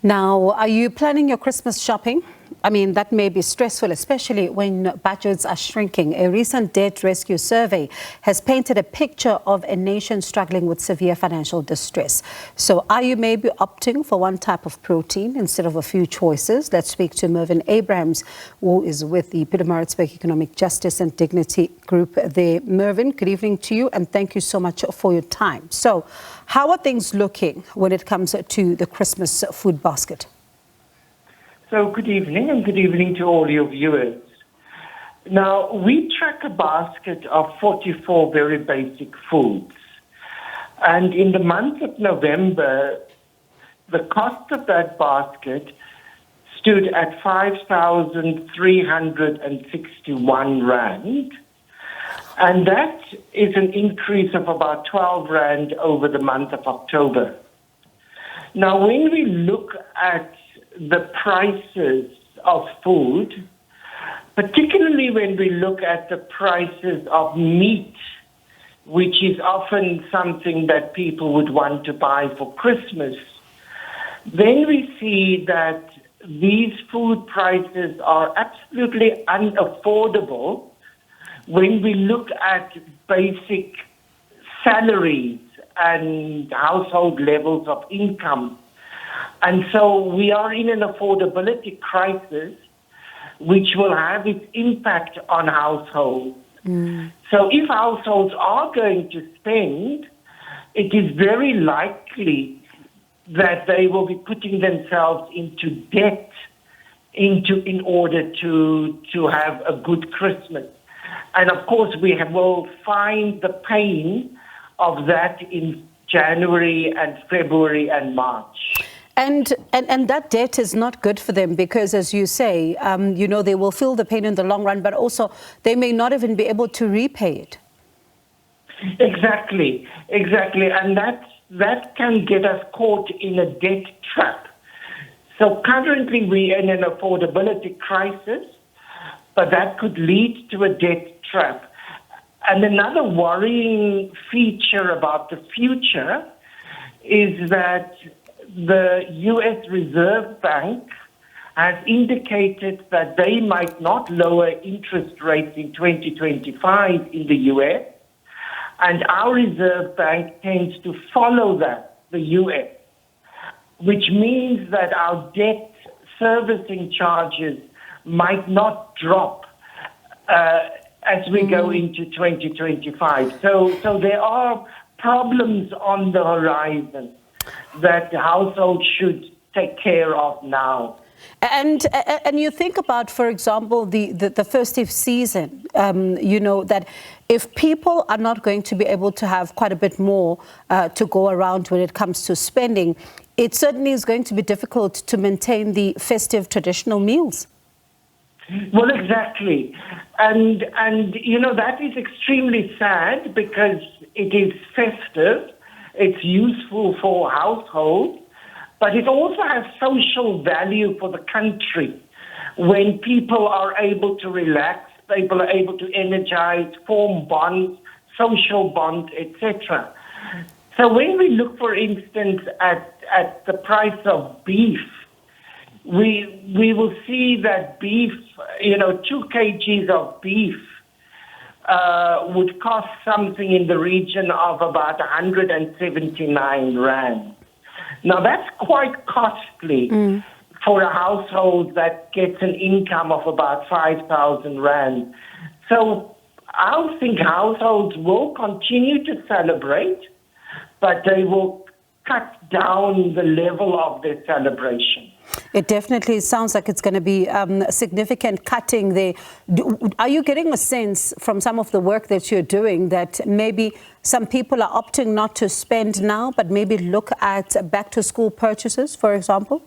Now, are you planning your Christmas shopping? I mean, that may be stressful, especially when budgets are shrinking. A recent debt rescue survey has painted a picture of a nation struggling with severe financial distress. So are you maybe opting for one type of protein instead of a few choices? Let's speak to Mervyn Abrahams, who is with the Pietermaritzburg Economic Justice and Dignity Group there. Mervyn, good evening to you, and thank you so much for your time. So how are things looking when it comes to the Christmas food basket? So good evening, and good evening to all your viewers. Now, we track a basket of 44 very basic foods. And in the month of November, the cost of that basket stood at 5,361 Rand. And that is an increase of about 12 Rand over the month of October. Now, when we look at the prices of food, particularly when we look at the prices of meat, which is often something that people would want to buy for Christmas, then we see that these food prices are absolutely unaffordable when we look at basic salaries and household levels of income. And so we are in an affordability crisis, which will have its impact on households. So if households are going to spend, it is very likely that they will be putting themselves into debt in order to have a good Christmas. And of course, will find the pain of that in January and February and March. And that debt is not good for them because, as you say, they will feel the pain in the long run, but also they may not even be able to repay it. Exactly. And that can get us caught in a debt trap. So currently we're in an affordability crisis, but that could lead to a debt trap. And another worrying feature about the future is that the U.S. Reserve Bank has indicated that they might not lower interest rates in 2025 in the U.S., and our Reserve Bank tends to follow the U.S., which means that our debt servicing charges might not drop as we go into 2025. So there are problems on the horizon that the household should take care of now. And you think about, for example, the festive season, that if people are not going to be able to have quite a bit more to go around when it comes to spending, it certainly is going to be difficult to maintain the festive traditional meals. Well, exactly. And that is extremely sad because it is festive. It's useful for households, but it also has social value for the country. When people are able to relax, people are able to energize, form bonds, social bonds, etc. So when we look, for instance, at the price of beef, we will see that beef, 2 kgs of beef would cost something in the region of about 179 Rand. Now, that's quite costly for a household that gets an income of about 5,000 Rand. So I think households will continue to celebrate, but they will cut down the level of their celebration. It definitely sounds like it's going to be significant cutting there. Are you getting a sense from some of the work that you're doing that maybe some people are opting not to spend now, but maybe look at back-to-school purchases, for example?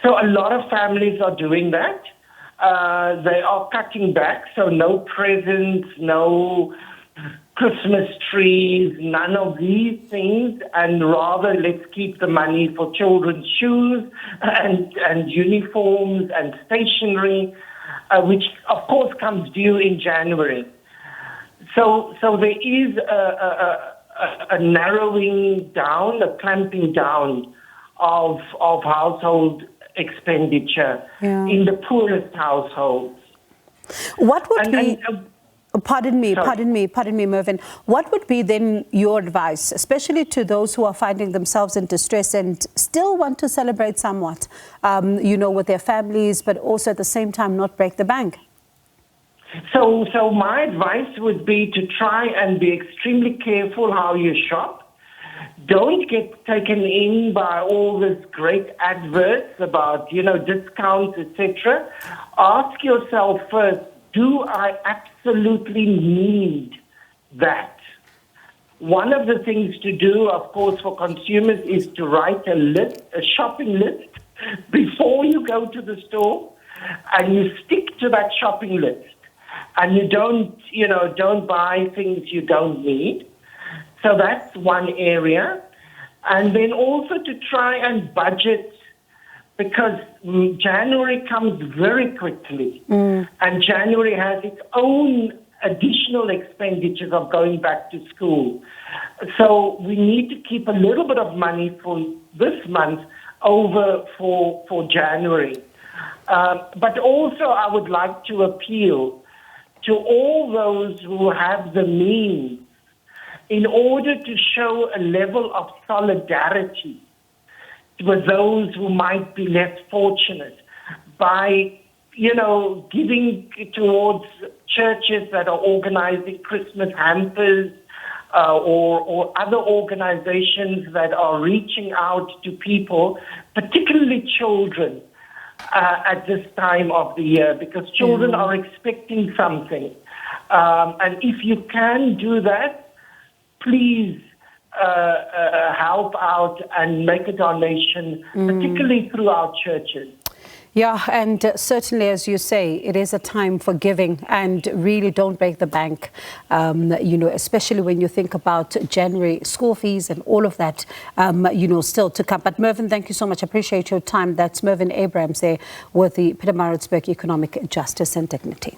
So a lot of families are doing that. They are cutting back, so no presents, no Christmas trees, none of these things, and rather let's keep the money for children's shoes and uniforms and stationery, which of course comes due in January. So there is a narrowing down, a clamping down of household expenditure in the poorest households. What would be... Pardon me, Mervyn. What would be then your advice, especially to those who are finding themselves in distress and still want to celebrate somewhat, with their families, but also at the same time not break the bank? So my advice would be to try and be extremely careful how you shop. Don't get taken in by all this great adverts about, discounts, etc. Ask yourself first, do I absolutely need that? One of the things to do, of course, for consumers is to write a shopping list before you go to the store, and you stick to that shopping list. And you don't buy things you don't need. So that's one area. And then also to try and budget, because January comes very quickly. And January has its own additional expenditures of going back to school. So we need to keep a little bit of money for this month over for January. But also I would like to appeal to all those who have the means in order to show a level of solidarity with those who might be less fortunate by, giving towards churches that are organizing Christmas hampers or other organizations that are reaching out to people, particularly children, at this time of the year, because children are expecting something. And if you can do that, please help out and make a donation, particularly through our churches. Yeah, and certainly, as you say, it is a time for giving, and really don't break the bank, especially when you think about January school fees and all of that, still to come. But Mervyn, thank you so much. I appreciate your time. That's Mervyn Abrahams there with the Pietermaritzburg Economic Justice and Dignity.